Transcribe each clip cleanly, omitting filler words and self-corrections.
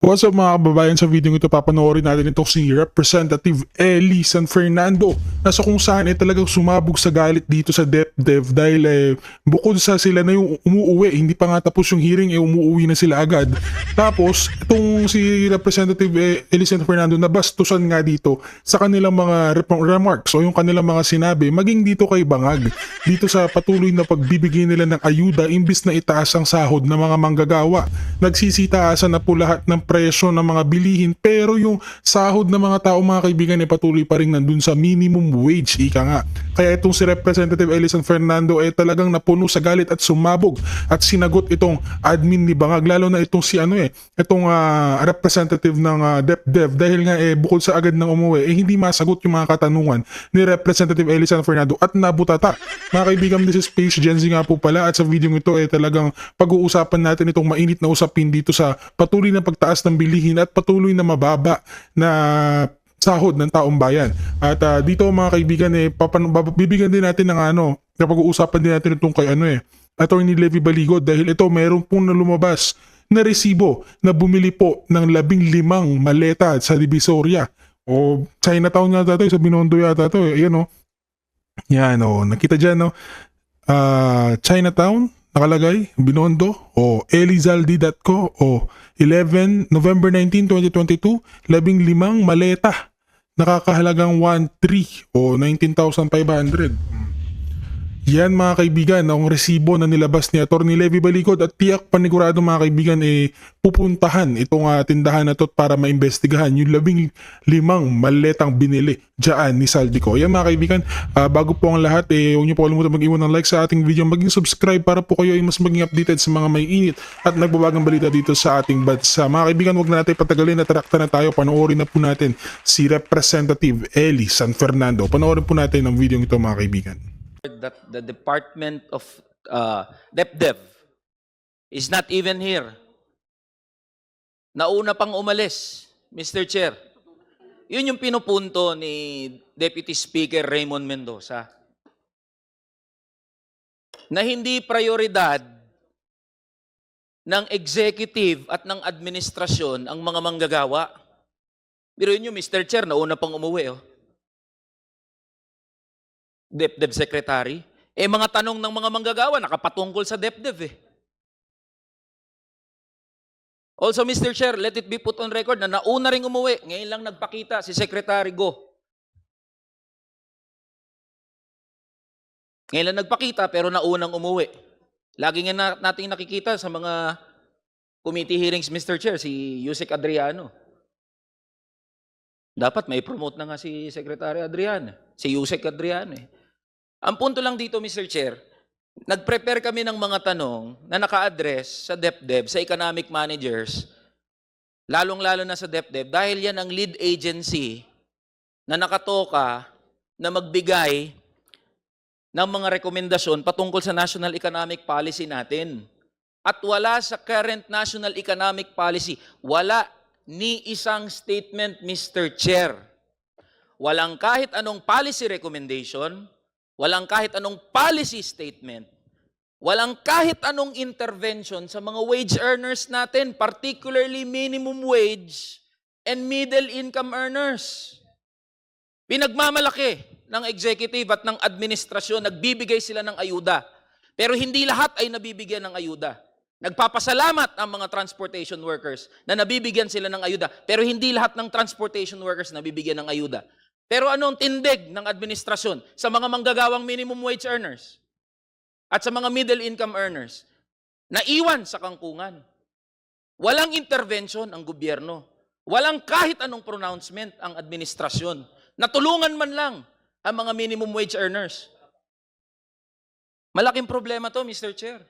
What's up mga kababayan, sa video ito papanoorin natin itong si Representative Ellie San Fernando na sa kung saan talagang sumabog sa galit dito sa DepDev dahil bukod sa sila na yung umuuwi, hindi pa nga tapos yung hearing, umuuwi na sila agad. Tapos itong si Representative Ellie San Fernando nabastusan nga dito sa kanilang mga remarks o yung kanilang mga sinabi maging dito kay Bangag dito sa patuloy na pagbibigay nila ng ayuda imbis na itaas ang sahod ng mga manggagawa. Nagsisitaasan na po lahat ng presyo ng mga bilihin pero yung sahod ng mga tao mga kaibigan ay patuloy pa rin nandun sa minimum wage, ika nga. Kaya itong si Representative Elisan Fernando ay talagang napuno sa galit at sumabog at sinagot itong admin ni Bangag, lalo na itong si itong representative ng DepDev dahil nga bukod sa agad ng umuwi hindi masagot yung mga katanungan ni Representative Elisan Fernando at nabutata. Mga kaibigan, this is Space Gen Z nga po pala at sa video ito talagang pag-uusapan natin itong mainit na usapin dito sa patuloy na pagtaas ng bilihin at patuloy na mababa na sahod ng taong bayan. At dito mga kaibigan bibigyan din natin ng pag-uusapan din natin itong kay Attorney Levy Baligod dahil ito meron pong lumabas na resibo na bumili po ng 15 maleta sa Divisoria o Chinatown yata ito, sa Binondo yata ito ayan yan nakita dyan Chinatown nakalagay, Binondo o elizaldi.co o 11 November 19, 2022, 15 maleta nakakahalagang 1.3 o 19,500. Yan mga kaibigan, ang resibo na nilabas ni Atty. Levy Baligod at tiyak panigurado mga kaibigan pupuntahan itong tindahan na to para maimbestigahan yung 15 maletang binili dyan ni Saldico. Yan mga kaibigan, bago po ang lahat huwag niyo po kalimutan mag-iwan ng like sa ating video, maging subscribe para po kayo ay mas maging updated sa mga may init at nagbabagang balita dito sa ating bansa. Mga kaibigan, huwag na natin patagalin at tarakta na tayo, panoorin na po natin si Representative Ellie San Fernando. Panoorin po natin ang video ito mga kaibigan. That the Department of DepDev is not even here. Nauna pang umalis, Mr. Chair. Yun yung pinupunto ni Deputy Speaker Raymond Mendoza. Na hindi prioridad ng executive at ng administrasyon ang mga manggagawa. Pero yun yung Mr. Chair, nauna pang umuwi. DepDev Secretary. Mga tanong ng mga manggagawa, nakapatungkol sa DepDev Also, Mr. Chair, let it be put on record na nauna ring umuwi. Ngayon lang nagpakita si Secretary Go. Ngayon lang nagpakita pero naunang umuwi. Lagi nga nating nakikita sa mga committee hearings, Mr. Chair, si Yusek Adriano. Dapat may promote na nga si Secretary Adriano. Si Yusek Adriano Ang punto lang dito, Mr. Chair, nag-prepare kami ng mga tanong na naka-address sa DepDev, sa economic managers, lalong-lalo na sa DepDev, dahil yan ang lead agency na nakatoka na magbigay ng mga rekomendasyon patungkol sa national economic policy natin. At wala sa current national economic policy, wala ni isang statement, Mr. Chair. Walang kahit anong policy recommendation, walang kahit anong policy statement, walang kahit anong intervention sa mga wage earners natin, particularly minimum wage and middle income earners. Pinagmamalaki ng executive at ng administrasyon, nagbibigay sila ng ayuda. Pero hindi lahat ay nabibigyan ng ayuda. Nagpapasalamat ang mga transportation workers na nabibigyan sila ng ayuda, pero hindi lahat ng transportation workers nabibigyan ng ayuda. Pero anong tindig ng administrasyon sa mga manggagawang minimum wage earners at sa mga middle income earners? Naiwan sa kangkungan. Walang intervention ang gobyerno. Walang kahit anong pronouncement ang administrasyon. Natulungan man lang ang mga minimum wage earners. Malaking problema to, Mr. Chair.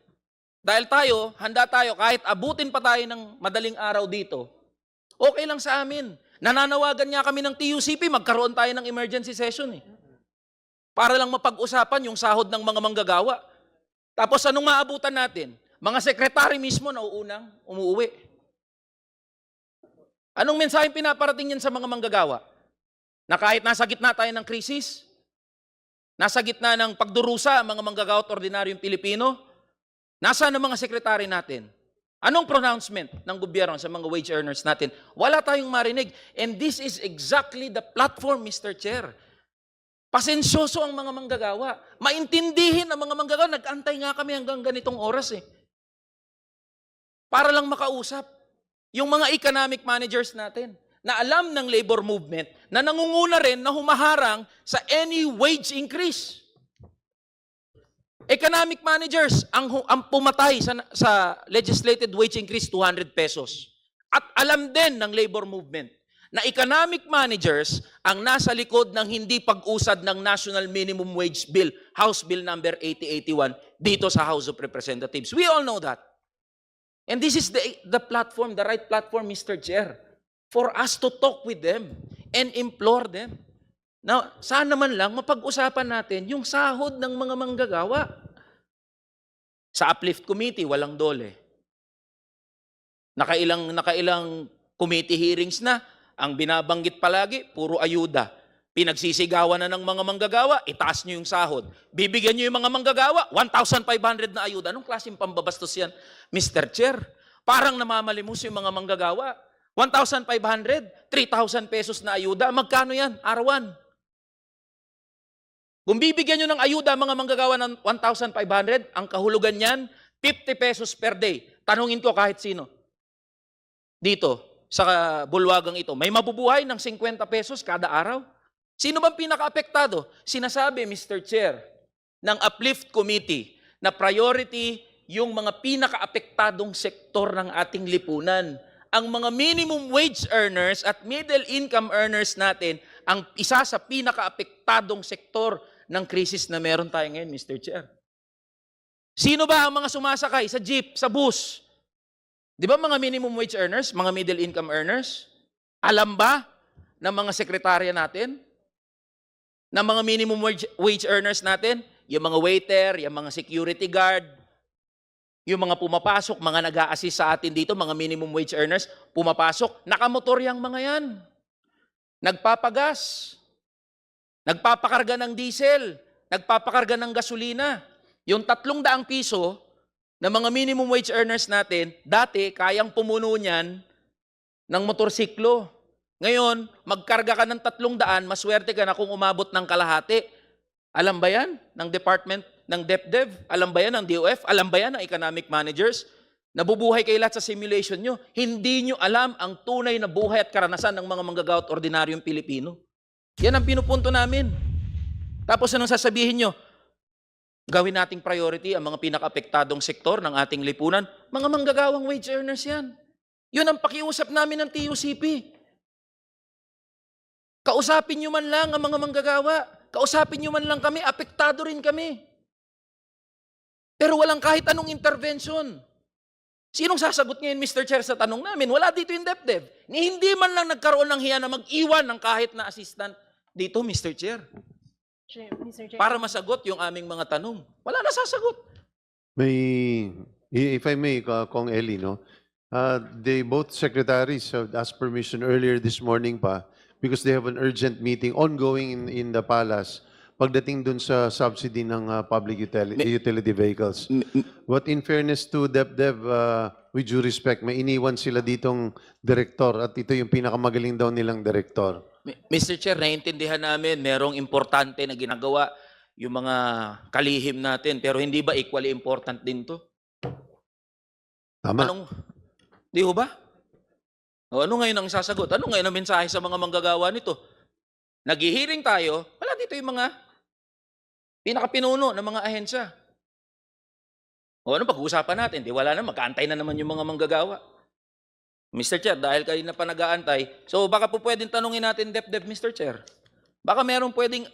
Dahil handa tayo, kahit abutin pa tayo ng madaling araw dito, okay lang sa amin. Nananawagan nga kami ng TUCP, magkaroon tayo ng emergency session para lang mapag-usapan yung sahod ng mga manggagawa. Tapos anong maabutan natin? Mga sekretary mismo na umuwi. Anong mensaheng pinaparating yan sa mga manggagawa? Na kahit nasa gitna tayo ng krisis, nasa gitna ng pagdurusa ang mga manggagawa at ordinaryong Pilipino, nasaan ang mga sekretary natin? Anong pronouncement ng gobyerno sa mga wage earners natin? Wala tayong marinig. And this is exactly the platform, Mr. Chair. Pasensyoso ang mga manggagawa. Maintindihin ang mga manggagawa. Nag-antay nga kami hanggang ganitong oras eh. Para lang makausap yung mga economic managers natin na alam ng labor movement na nangunguna rin na humaharang sa any wage increase. Economic managers ang pumatay sa legislated wage increase 200 pesos. At alam din ng labor movement na economic managers ang nasa likod ng hindi pag-usad ng National Minimum Wage Bill, House Bill number 8081, dito sa House of Representatives. We all know that. And this is the platform, the right platform, Mr. Chair, for us to talk with them and implore them. Now, sana man lang mapag-usapan natin yung sahod ng mga manggagawa. Sa Uplift Committee, walang dole. Nakailang committee hearings na, ang binabanggit palagi, puro ayuda. Pinagsisigawan na ng mga manggagawa, itaas nyo yung sahod. Bibigyan nyo yung mga manggagawa, 1,500 na ayuda. Anong klaseng pambabastos yan, Mr. Chair? Parang namamalimos yung mga manggagawa. 1,500, 3,000 pesos na ayuda. Magkano yan? Arawan. Kung bibigyan nyo ng ayuda mga manggagawa ng 1,500, ang kahulugan niyan, 50 pesos per day. Tanungin ko kahit sino. Dito, sa bulwagang ito, may mabubuhay ng 50 pesos kada araw? Sino bang pinaka-apektado? Sinasabi, Mr. Chair, ng Uplift Committee na priority yung mga pinaka-apektadong sektor ng ating lipunan. Ang mga minimum wage earners at middle income earners natin ang isa sa pinaka-apektadong sektor ng krisis na meron tayo ngayon, Mr. Chair. Sino ba ang mga sumasakay sa jeep, sa bus? Di ba mga minimum wage earners, mga middle income earners? Alam ba ng mga sekretarya natin? Ng mga minimum wage earners natin? Yung mga waiter, yung mga security guard, yung mga pumapasok, mga nag-a-assist sa atin dito, mga minimum wage earners, pumapasok, nakamotor yung mga yan. Nagpapagas, nagpapakarga ng diesel, nagpapakarga ng gasolina. Yung 300 piso na mga minimum wage earners natin, dati kayang pumuno niyan ng motorsiklo. Ngayon, magkarga ka ng 300, maswerte ka na kung umabot ng kalahati. Alam ba yan ng department ng DepDev? Alam ba yan ng DOF? Alam ba yan ng economic managers? Nabubuhay kayo lahat sa simulation nyo. Hindi nyo alam ang tunay na buhay at karanasan ng mga manggagawa at ordinaryong Pilipino. Yan ang pinupunto namin. Tapos anong sasabihin nyo? Gawin nating priority ang mga pinaka-apektadong sektor ng ating lipunan. Mga manggagawang wage earners yan. Yun ang pakiusap namin ng TUCP. Kausapin nyo man lang ang mga manggagawa. Kausapin nyo man lang kami, apektado rin kami. Pero walang kahit anong intervention. Sinong sasagot ngayon, Mr. Chair, sa tanong namin? Wala dito yung DepDev. Hindi man lang nagkaroon ng hiya na mag-iwan ng kahit na assistant dito, Mr. Chair. Mr. Chair. Para masagot yung aming mga tanong. Wala na sasagot. If I may, Kong Eli, no? They both secretaries have asked permission earlier this morning pa because they have an urgent meeting ongoing in the palace pagdating dun sa subsidy ng public utility vehicles. But in fairness to DepDev, with due respect, may iniwan sila ditong direktor at ito yung pinakamagaling daw nilang direktor. Mr. Chair, naiintindihan namin merong importante na ginagawa yung mga kalihim natin, pero hindi ba equally important din to? Tama. Di ho ba? O, ano ngayon ang sasagot? Ano ngayon ang mensahe sa mga manggagawa nito? Naghihiring tayo, wala dito yung mga pinakapinuno ng mga ahensya. O ano pag-uusapan natin? Di wala na, magkaantay na naman yung mga manggagawa. Mr. Chair, dahil kayo na pa nag-aantay, so baka po pwedeng tanungin natin DepDev, Mr. Chair. Baka merong pwedeng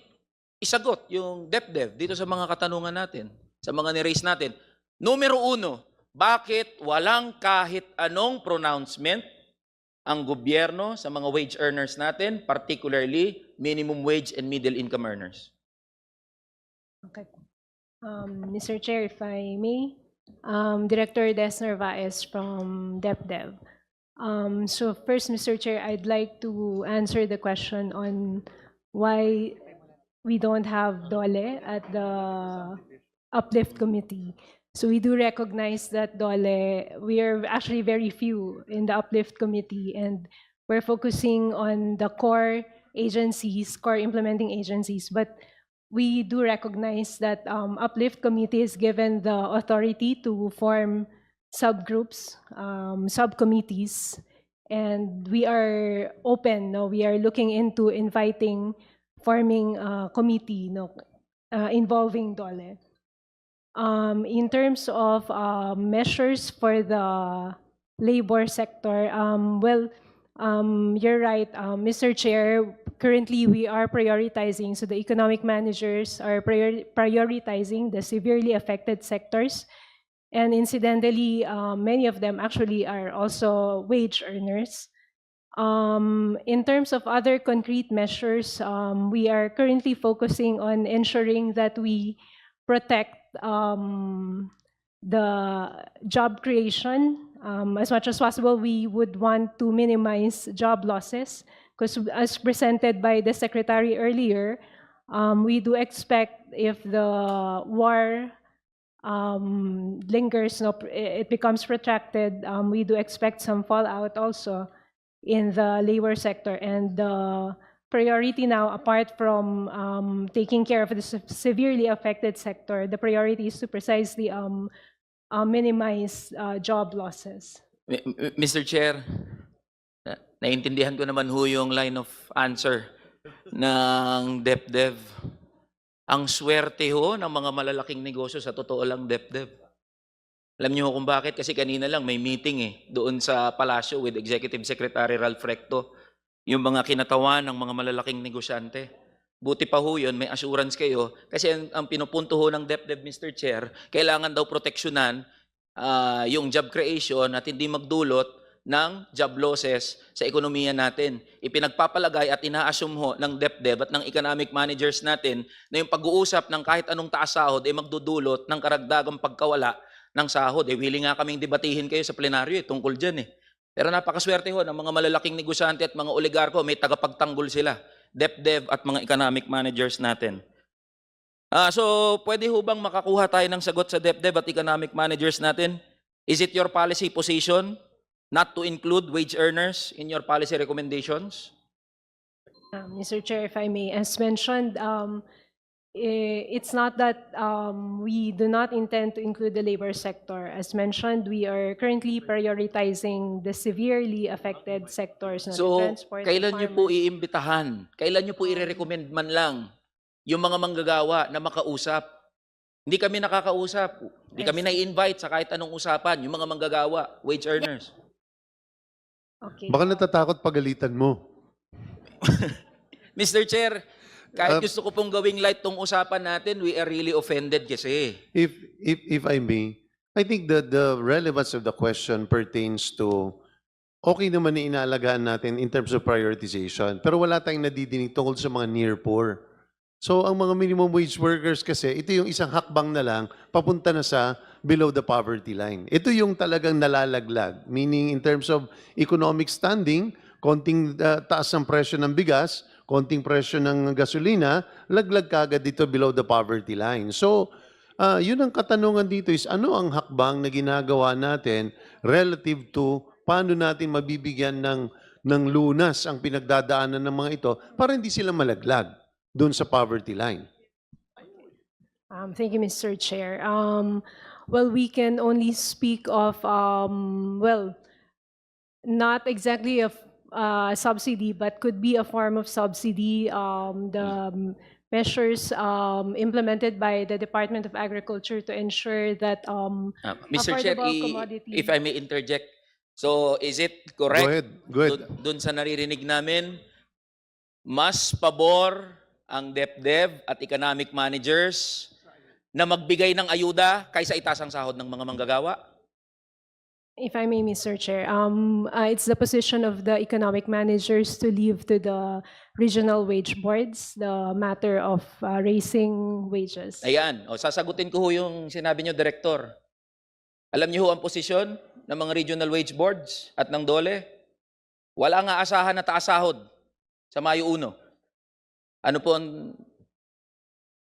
isagot yung DepDev dito sa mga katanungan natin, sa mga ni-raise natin. Numero 1, bakit walang kahit anong pronouncement ang gobyerno sa mga wage earners natin, particularly minimum wage and middle income earners? Okay. Mr. Chair, if I may, Director Des Narvaez from DepDev. So first, Mr. Chair, I'd like to answer the question on why we don't have DOLE at the Uplift Committee. So we do recognize that DOLE, we are actually very few in the Uplift Committee, and we're focusing on the core agencies, core implementing agencies. But we do recognize that Uplift Committee is given the authority to form subgroups, subcommittees, and we are open. No, we are looking into inviting forming a committee, no, involving DOLE. In terms of measures for the labor sector, you're right, Mr. Chair. Currently, we are prioritizing, so the economic managers are prioritizing the severely affected sectors. And incidentally, many of them actually are also wage earners. In terms of other concrete measures, we are currently focusing on ensuring that we protect the job creation. As much as possible, we would want to minimize job losses, because as presented by the Secretary earlier, we do expect if the war lingers, no, it becomes protracted, we do expect some fallout also in the labor sector. And the priority now, apart from taking care of the severely affected sector, the priority is to precisely minimize job losses. Mr. Chair, naiintindihan ko naman ho yung line of answer ng DepDev. Ang swerte ho ng mga malalaking negosyo, sa totoo lang, DepDev. Alam niyo kung bakit? Kasi kanina lang may meeting doon sa Palasyo with Executive Secretary Ralph Recto, yung mga kinatawan ng mga malalaking negosyante. Buti pa ho yun, may assurance kayo. Kasi ang pinupunto ho ng DepDev, Mr. Chair, kailangan daw proteksyonan yung job creation at hindi magdulot ng job losses sa ekonomiya natin. Ipinagpapalagay at ina-assume ho ng DepDev at ng economic managers natin na yung pag-uusap ng kahit anong taas sahod ay magdudulot ng karagdagang pagkawala ng sahod. Willing nga kaming debatihin kayo sa plenaryo tungkol dyan. Pero napakaswerte ho ng mga malalaking negosyante at mga oligarko, may tagapagtanggol sila, DepDev at mga economic managers natin. So, pwede ho bang makakuha tayo ng sagot sa DepDev at economic managers natin? Is it your policy position not to include wage earners in your policy recommendations? Mr. Chair, if I may, as mentioned, it's not that we do not intend to include the labor sector. As mentioned, we are currently prioritizing the severely affected sectors. So, transport, kailan nyo po farmers. iimbitahan? Kailan nyo po i-recommend man lang yung mga manggagawa na makausap? Hindi kami nakakausap. Hindi kami na-invite sa kahit anong usapan, yung mga manggagawa, wage earners. Okay. Baka natatakot pagalitan mo. Mr. Chair, kahit gusto ko pong gawing light tong usapan natin, we are really offended kasi. If I may, I think that the relevance of the question pertains to okay naman na inaalagaan natin in terms of prioritization, pero wala tayong nadidinig tungkol sa mga near poor. So ang mga minimum wage workers kasi, ito yung isang hakbang na lang papunta na sa below the poverty line. Ito yung talagang nalalaglag, meaning in terms of economic standing, konting taas ng presyo ng bigas, konting presyo ng gasolina, laglag kagad dito below the poverty line. So, yun ang katanungan dito is ano ang hakbang na ginagawa natin relative to paano natin mabibigyan ng lunas ang pinagdadaanan ng mga ito para hindi sila malaglag doon sa poverty line. Thank you, Mr. Chair. Well, we can only speak of, not exactly of subsidy, but could be a form of subsidy. The measures implemented by the Department of Agriculture to ensure that Mr. Chair, affordable commodity. if I may interject, so is it correct? Go ahead. Doon sa naririnig namin, mas pabor ang DepDev at economic managers na magbigay ng ayuda kaysa itaas ang sahod ng mga manggagawa? If I may, Mr. Chair, it's the position of the economic managers to leave to the regional wage boards the matter of raising wages. Ayan, sasagutin ko ho yung sinabi nyo, Director. Alam niyo ho ang posisyon ng mga regional wage boards at ng DOLE? Wala nga asahan na taas sahod sa Mayo 1. Ano po ang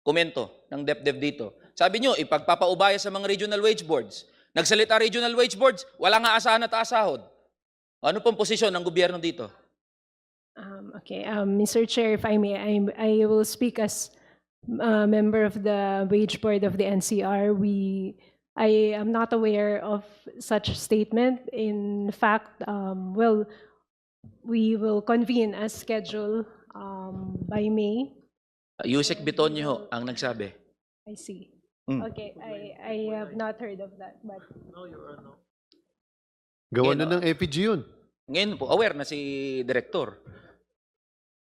komento ng DepDev dito? Sabi nyo, ipagpapaubaya sa mga regional wage boards. Nagsalita regional wage boards, wala nga asahan at asahod. Ano pong posisyon ng gobyerno dito? Okay, Mr. Chair, if I may, I will speak as member of the wage board of the NCR. I am not aware of such statement. In fact, well, we will convene as scheduled by May. Yusek Bitonyo ho ang nagsabi. I see. Mm. Okay, I have not heard of that, but Gawa na ng FEG yun. Ngayon po, aware na si Director.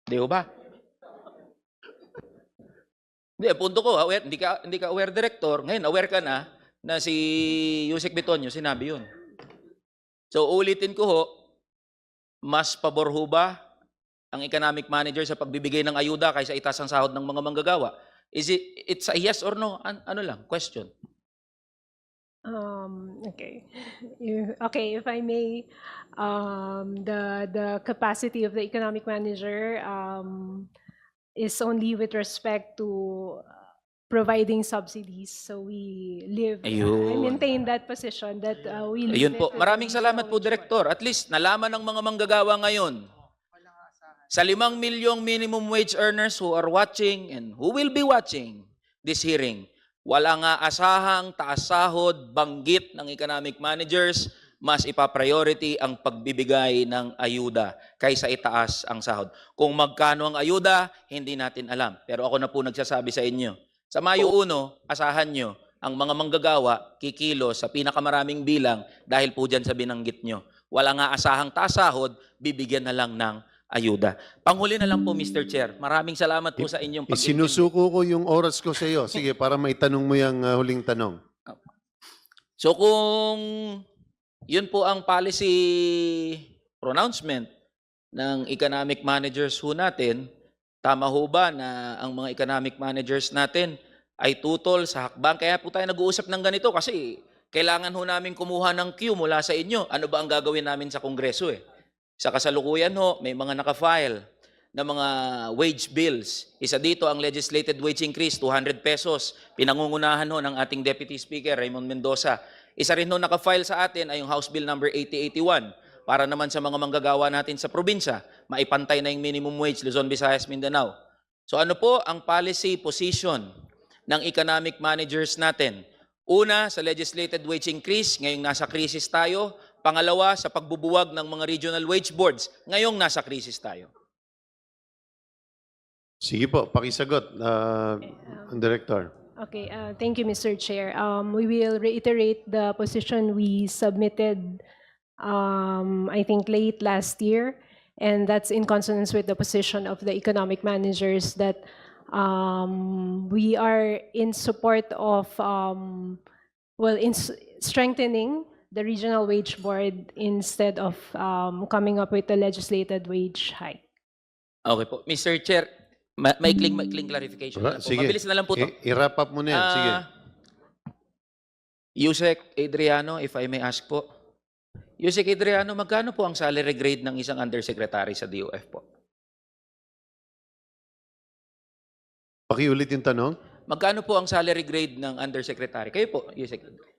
Di ho ba? Hindi, punto ko, aware, hindi ka aware Director. Ngayon, aware ka na si Yusek Bitonyo sinabi yun. So, ulitin ko ho, mas pabor ho ba ang economic manager sa pagbibigay ng ayuda kaysa itaas ang sahod ng mga manggagawa? It's a yes or no? Ano lang, question. Okay. Okay, if I may, the capacity of the economic manager is only with respect to providing subsidies. So we I Ayun. maintain that position that we leave Ayun it po. to the Maraming salamat po, regional wage board. Director. At least nalaman ng mga manggagawa ngayon sa 5 milyong minimum wage earners who are watching and who will be watching this hearing, wala nga asahang taas sahod, banggit ng economic managers, mas ipa-priority ang pagbibigay ng ayuda kaysa itaas ang sahod. Kung magkano ang ayuda, hindi natin alam. Pero ako na po nagsasabi sa inyo, sa Mayo 1, asahan nyo, ang mga manggagawa, kikilos sa pinakamaraming bilang dahil po dyan sa binanggit nyo. Wala nga asahang taas sahod, bibigyan na lang ng ayuda. Panghuli na lang po, Mr. Chair. Maraming salamat po sa inyong pag-intindi. Sinusuko ko yung oras ko sa iyo. Sige, para maitanong mo yung huling tanong. So kung yun po ang policy pronouncement ng economic managers ho natin, tama ho ba na ang mga economic managers natin ay tutol sa hakbang? Kaya po tayo nag-uusap ng ganito kasi kailangan ho namin kumuha ng cue mula sa inyo. Ano ba ang gagawin namin sa Kongreso eh? Sa kasalukuyan ho, may mga naka-file na mga wage bills. Isa dito ang legislated wage increase, 200 pesos. Pinangungunahan ho ng ating Deputy Speaker, Raymond Mendoza. Isa rin ho naka-file sa atin ay yung House Bill number 8081 para naman sa mga manggagawa natin sa probinsya, maipantay na yung minimum wage, Luzon, Visayas, Mindanao. So ano po ang policy position ng economic managers natin? Una, sa legislated wage increase, ngayong nasa krisis tayo. Pangalawa, sa pagbubuwag ng mga regional wage boards, ngayong nasa krisis tayo. Sige po, pakisagot, Director. Okay, thank you, Mr. Chair. We will reiterate the position we submitted, I think, late last year, and that's in consonance with the position of the economic managers that we are in support of, strengthening the regional wage board instead of coming up with a legislated wage hike. Okay po. Mr. Chair, maikling clarification na lang po. Sige. Mabilis na lang po to. I-wrap up mo na yan. Sige. Yusek Adriano, if I may ask po. Yusek Adriano, magkano po ang salary grade ng isang undersecretary sa DOF po? Pakiulit yung tanong. Magkano po ang salary grade ng undersecretary? Kayo po, Yusek.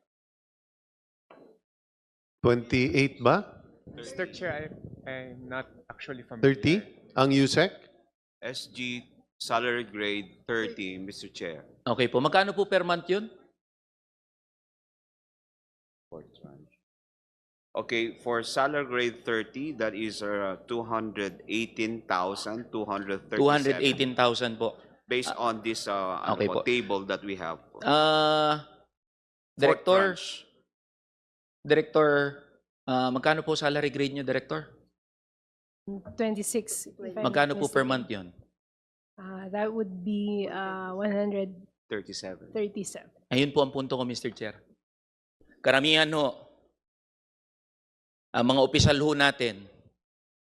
28 ba? Mr. Chair, I'm not actually familiar. 30? Ang USEC? SG salary grade 30, Mr. Chair. Okay po. Magkano po per month yun? Okay, for salary grade 30, that is 218,237. 218,000 po. Based on this Okay po. table that we have. Director, tranche. Director, magkano po salary grade nyo, Director? 26. if I'm not Magkano po per mistaken. month yun? That would be 137. 37. Ayun po ang punto ko, Mr. Chair. Karamihan ho, ang mga opisyal ho natin,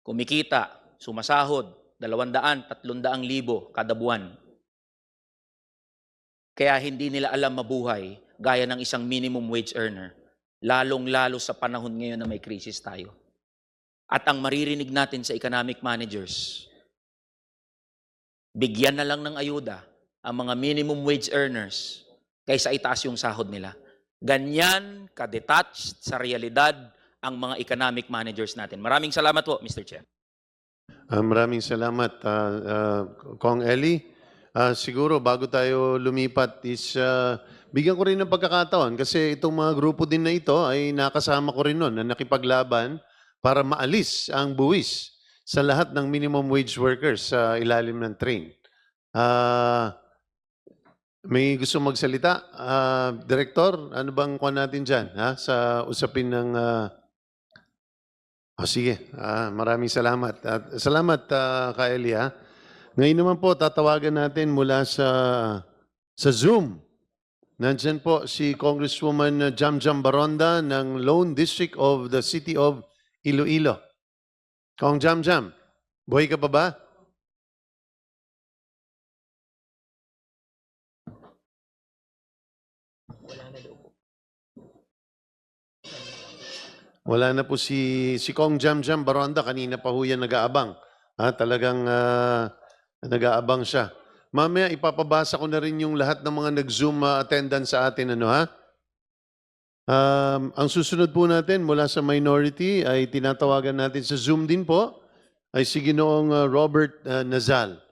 kumikita, sumasahod, 200,000-300,000 kada buwan. Kaya hindi nila alam mabuhay gaya ng isang minimum wage earner. Lalong-lalo sa panahon ngayon na may krisis tayo. At ang maririnig natin sa economic managers, bigyan na lang ng ayuda ang mga minimum wage earners kaysa itaas yung sahod nila. Ganyan ka-detached sa realidad ang mga economic managers natin. Maraming salamat po, Mr. Chair. Maraming salamat, Kong Eli. Siguro bago tayo lumipat is bigyan ko rin ng pagkakataon kasi itong mga grupo din na ito ay nakasama ko rin noon na nakipaglaban para maalis ang buwis sa lahat ng minimum wage workers sa ilalim ng train. May gusto magsalita? Director, ano bang kuha natin dyan sa usapin ng... sige, maraming salamat. At salamat, Kaeli. Ngayon naman po, tatawagan natin mula sa Zoom. Nandyan po si Congresswoman Jamjam Baronda ng Lone District of the City of Iloilo. Kong Jamjam, buhay ka pa ba? Wala na po si Kong Jamjam Baronda. Kanina pa ho yan nag-aabang. Talagang nag-aabang siya. Mamaya ipapabasa ko na rin yung lahat ng mga nag-Zoom attendance sa atin. Ang susunod po natin mula sa minority ay tinatawagan natin sa Zoom din po ay si Ginoong Robert Nazal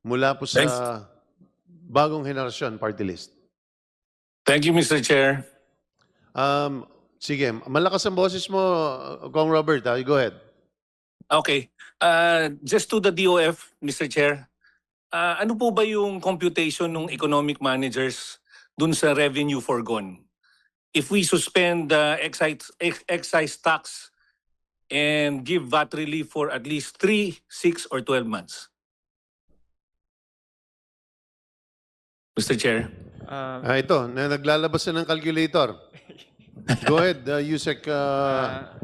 mula po sa Bagong Henerasyon Party List. Thank you, Mr. Chair. Sige, malakas ang boses mo, Kong Robert. Go ahead. Okay. Just to the DOF, Mr. Chair, ano po ba yung computation ng economic managers dun sa revenue forgone? If we suspend the excise tax and give VAT relief for at least 3, 6, or 12 months? Mr. Chair. Ito, naglalabas na ng calculator. Go ahead, Yusek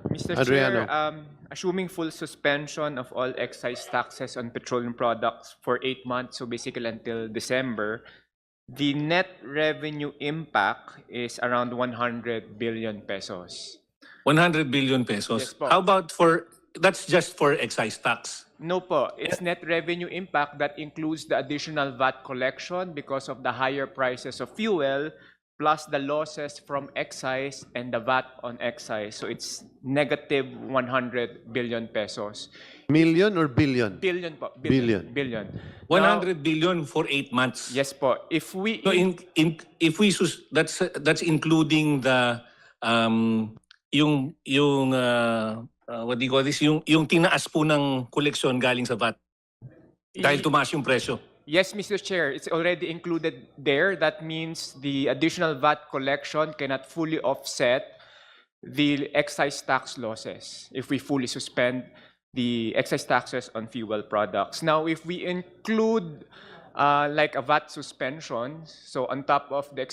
Mr. Adriano. Chair, assuming full suspension of all excise taxes on petroleum products for 8 months, so basically until December, the net revenue impact is around 100 billion pesos. 100 billion pesos. Yes po. How about that's just for excise tax? No po, it's net revenue impact that includes the additional VAT collection because of the higher prices of fuel, plus the losses from excise and the VAT on excise. So it's negative 100 billion pesos. Million or billion? Billion po. Billion. Billion. 100 billion for 8 months. Yes po. If we... So if we that's including the what do you call this, yung tinaas po ng koleksyon galing sa VAT dahil tumaas yung presyo. Yes, Mr. Chair, it's already included there. That means the additional VAT collection cannot fully offset the excise tax losses if we fully suspend the excise taxes on fuel products. Now, if we include like a VAT suspension, so on top of the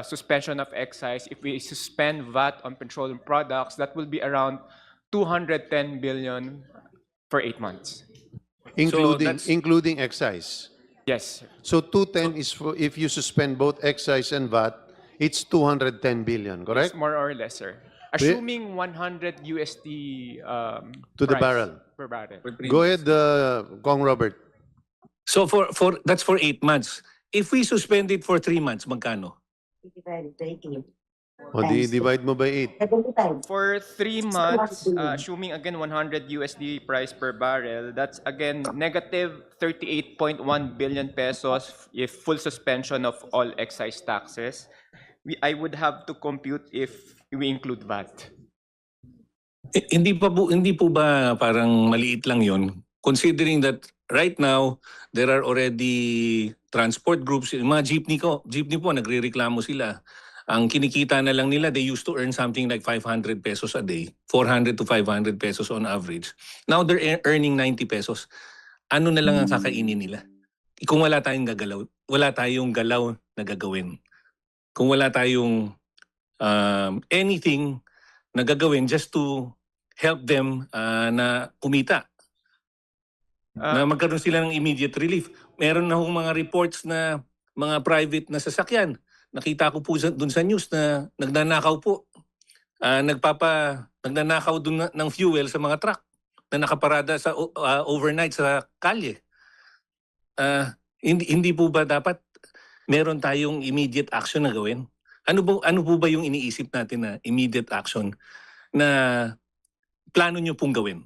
suspension of excise, if we suspend VAT on petroleum products, that will be around 210 billion for 8 months. Including excise. Yes. So 210 is for if you suspend both excise and VAT, it's 210 billion, correct? It's more or less, sir. Assuming 100 USD To the price barrel. per barrel. Go ahead, Kong Robert. So that's for 8 months. If we suspend it for 3 months, magkano? O divide mo by 8. For 3 months, assuming again 100 USD price per barrel, that's again negative 38.1 billion pesos if full suspension of all excise taxes. I would have to compute if we include VAT. Hindi po ba parang maliit lang yon? Considering that right now there are already transport groups, mga jeepney po nagrereklamo sila. Ang kinikita na lang nila, they used to earn something like 500 pesos a day, 400 to 500 pesos on average. Now they're earning 90 pesos. Ano na lang ang kakainin nila? Kung wala tayong galaw na gagawin. Kung wala tayong anything na gagawin just to help them na kumita. Na magkaroon sila ng immediate relief. Meron na hong mga reports na mga private na sasakyan. Nakita ko po dun sa news na nagnanakaw po. Nagnanakaw dun ng fuel sa mga truck na nakaparada sa overnight sa kalye. Hindi po ba dapat meron tayong immediate action na gawin? Ano po ba yung iniisip natin na immediate action na plano nyo pong gawin?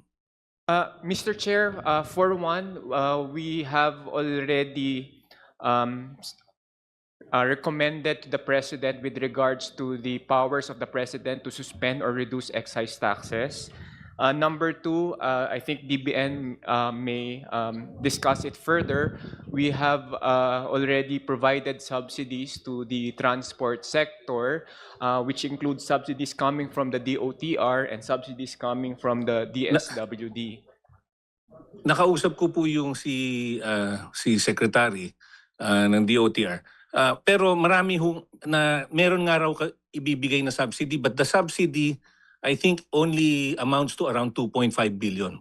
Mr. Chair, for one, we have already recommended to the President with regards to the powers of the President to suspend or reduce excise taxes. Number two, I think DBN may discuss it further. We have already provided subsidies to the transport sector, which includes subsidies coming from the DOTR and subsidies coming from the DSWD. Nakausap ko po yung si Secretary ng DOTR. Pero marami meron nga raw ibibigay na subsidy, but the subsidy I think only amounts to around 2.5 billion.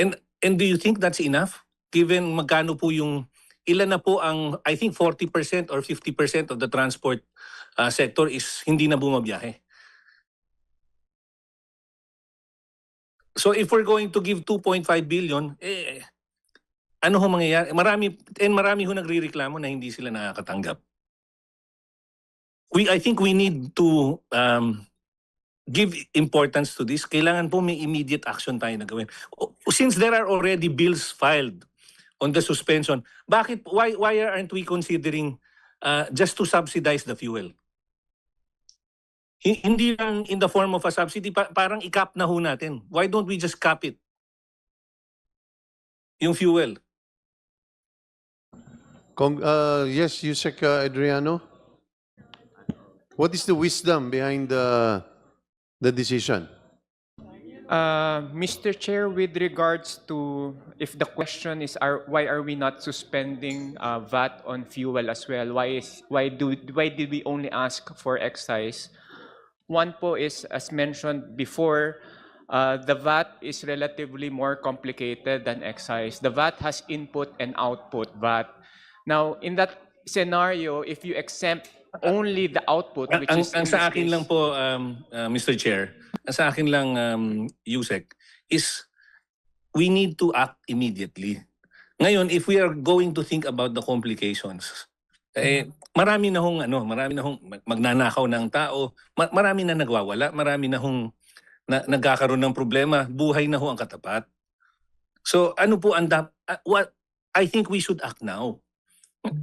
And do you think that's enough? Given magkano po ilan na po ang, I think 40% or 50% of the transport sector is hindi na bumabiyahe. So if we're going to give 2.5 billion, ano ho mangyayari? Marami ho nagrereklamo na hindi sila nakakatanggap. I think we need to give importance to this. Kailangan po may immediate action tayo na gawin. Since there are already bills filed on the suspension, why aren't we considering just to subsidize the fuel? Hindi lang in the form of a subsidy, parang i-cap na ho natin. Why don't we just cap it? Yung fuel. Yes, Yusek Adriano. What is the wisdom behind the decision? Mr. Chair, with regards to if the question is why are we not suspending VAT on fuel as well? Why did we only ask for excise? One po is, as mentioned before, the VAT is relatively more complicated than excise. The VAT has input and output VAT. Now, in that scenario, if you exempt only the output, which is in sa this akin case- lang po, Mr. Chair, sa akin lang, Yusek, is we need to act immediately. Ngayon, if we are going to think about the complications, marami na hong magnanakaw ng tao, marami na nagwawala, marami na hong nagkakaroon ng problema, buhay na ho ang katapat. So ano po what I think we should act now.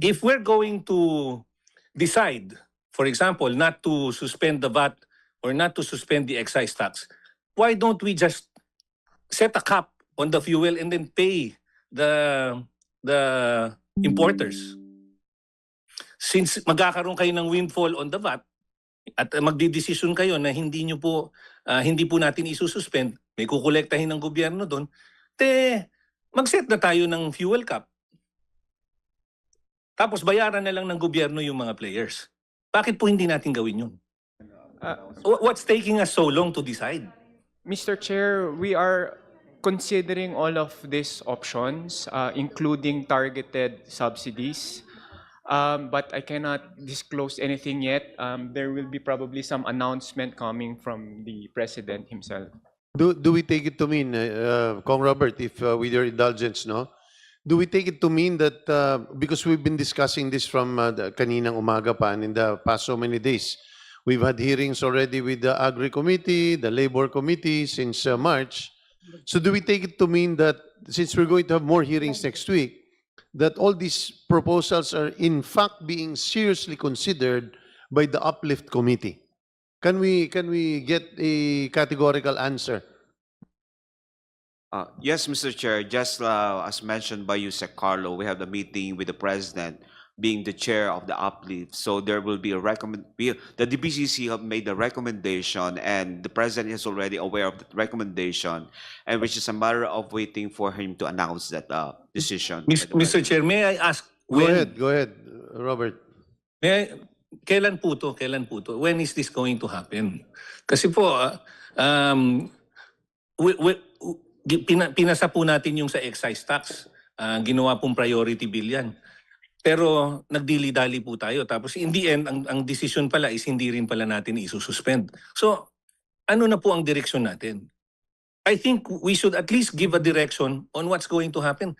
If we're going to decide, for example, not to suspend the VAT or not to suspend the excise tax, why don't we just set a cap on the fuel and then pay the importers? Since magkakaroon kayo ng windfall on the VAT at magdidesisyon kayo na hindi po natin isususpend, may kukolektahin ng gobyerno doon, mag-set na tayo ng fuel cap. Tapos bayaran na lang ng gobyerno yung mga players. Bakit po hindi natin gawin yun? What's taking us so long to decide? Mr. Chair, we are considering all of these options, including targeted subsidies. But I cannot disclose anything yet. There will be probably some announcement coming from the President himself. Do we take it to mean, Kong Robert, if with your indulgence, no? Do we take it to mean that, because we've been discussing this from kaninang umaga pa and in the past so many days, we've had hearings already with the Agri Committee, the Labor Committee since March. So do we take it to mean that since we're going to have more hearings next week, that all these proposals are in fact being seriously considered by the Uplift Committee? Can we get a categorical answer? Yes, Mr. Chair, just as mentioned by you, Sec. Carlo, we have the meeting with the President being the chair of the Uplift. So there will be the DPCC have made the recommendation and the President is already aware of the recommendation, and which is a matter of waiting for him to announce that decision. by the Mr. President. Chair, may I ask Go ahead, Robert. Kailan po to? When is this going to happen? Kasi po, pinasa po natin yung sa excise tax. Ginawa pong priority bill yan. Pero nagdili-dali po tayo. Tapos in the end, ang decision pala is hindi rin pala natin isususpend. So, ano na po ang direksyon natin? I think we should at least give a direction on what's going to happen.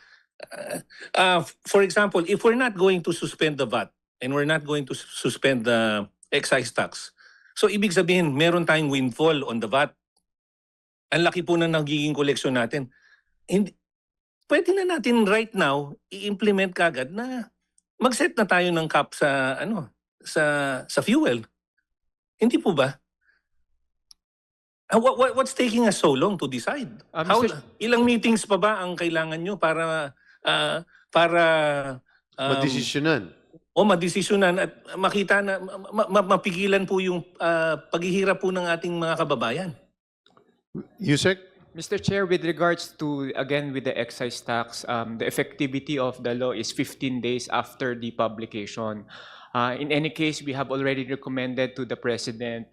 For example, if we're not going to suspend the VAT, and we're not going to suspend the excise tax. So ibig sabihin, meron tayong windfall on the VAT. Ang laki po na nagiging koleksyon natin. Hindi, pwede na natin right now i-implement kagad na mag-set na tayo ng cap sa sa fuel. Hindi po ba? What's taking us so long to decide? Ilang meetings pa ba ang kailangan nyo para Madesisyonan. madesisyonan at makita na mapigilan po yung paghihirap po ng ating mga kababayan? Yusek? Mr. Chair, with regards to, again, with the excise tax, the effectivity of the law is 15 days after the publication. In any case, we have already recommended to the President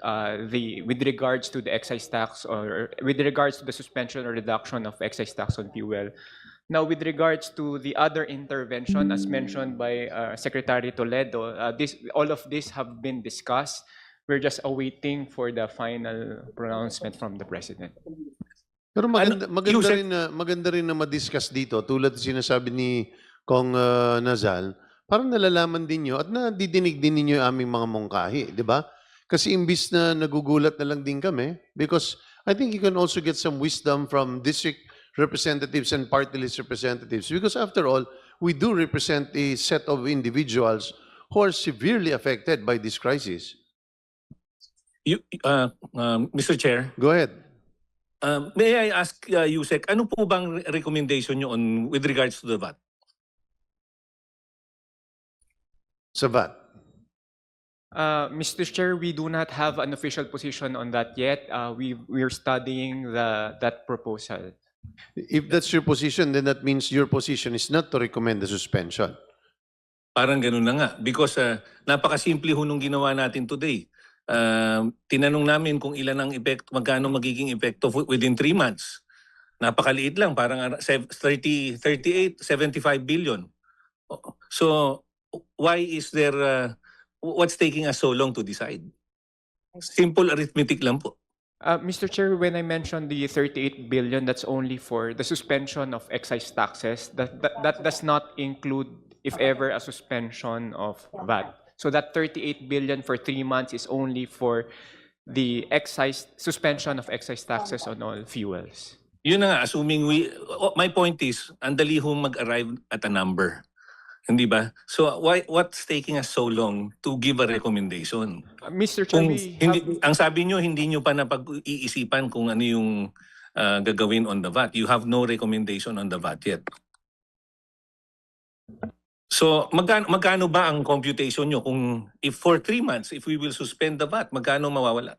with regards to the excise tax or with regards to the suspension or reduction of excise tax on fuel. Now, with regards to the other intervention, as mentioned by Secretary Toledo, all of this have been discussed. We're just awaiting for the final pronouncement from the President. Pero maganda Yusek? maganda rin na ma-discuss dito tulad ng sinasabi ni Kong Nazal, parang nalalaman din niyo at nadidinig din ninyo yung aming mga mungkahi, di ba? Kasi imbis na nagugulat na lang din kami because I think you can also get some wisdom from district representatives and party list representatives because after all, we do represent a set of individuals who are severely affected by this crisis. Mr. Chair, Go ahead. may I ask Yusek, ano po bang recommendation nyo with regards to the VAT? Sa VAT. Mr. Chair, we do not have an official position on that yet. We're studying that proposal. If that's your position, then that means your position is not to recommend the suspension. Parang ganun na nga. Because napakasimple ho nung ginawa natin today. Tinanong namin kung ilan ang magkano magiging epekto within 3 months. Napakaliit lang, parang 38, 75 billion. So, why is there, what's taking us so long to decide? Simple arithmetic lang po. Mr. Chair, when I mentioned the 38 billion, that's only for the suspension of excise taxes. That does not include, if ever, a suspension of VAT. So that 38 billion for 3 months is only for the suspension of excise taxes on all fuels. Yun na nga, assuming my point is, ang dali hong mag-arrive at a number. Hindi ba? So what's taking us so long to give a recommendation? Mr. Chair, Ang sabi nyo, hindi nyo pa napag-iisipan kung ano yung gagawin on the VAT. You have no recommendation on the VAT yet. So magkano ba ang computation nyo kung if for 3 months, if we will suspend the VAT, magkano mawawala?